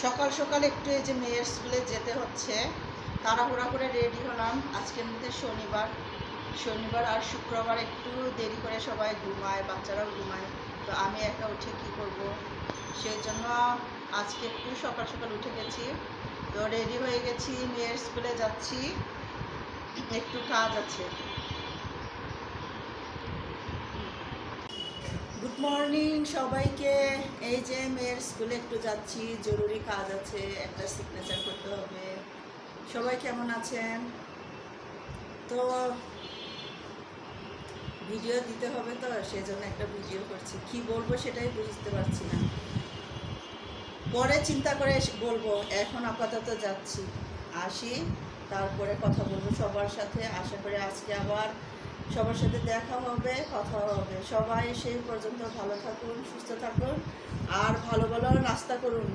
সকাল সকাল একটু এই যে মেয়ের স্কুলে যেতে হচ্ছে, তাড়াহুড়া করে রেডি হলাম। আজকের মধ্যে শনিবার আর শুক্রবার একটু দেরি করে সবাই ঘুমায়, বাচ্চারাও ঘুমায়, তো আমি একা উঠে কি করব, সেই জন্য আজকে একটু সকাল সকাল উঠে গেছি। তো রেডি হয়ে গেছি, মেয়ের স্কুলে যাচ্ছি, একটু কাজ আছে। গুড মর্নিং সবাইকে। এই যে মেয়ের স্কুলে একটু যাচ্ছি, জরুরি কাজ আছে, একটা সিগনেচার করতে হবে। সবাই কেমন আছেন? তো ভিডিও দিতে হবে, তো সেই জন্য একটা ভিডিও করছি। কি বলবো সেটাই বুঝতে পারছি না, পরে চিন্তা করে বলবো। এখন আপাতত যাচ্ছি, আসি, তারপরে কথা বলবো সবার সাথে। আশা করি আজকে আবার সবার সাথে দেখা হবে, কথা হবে। সবাই সেই পর্যন্ত ভালো থাকুন, সুস্থ থাকুন, আর ভালো ভালো নাস্তা করুন।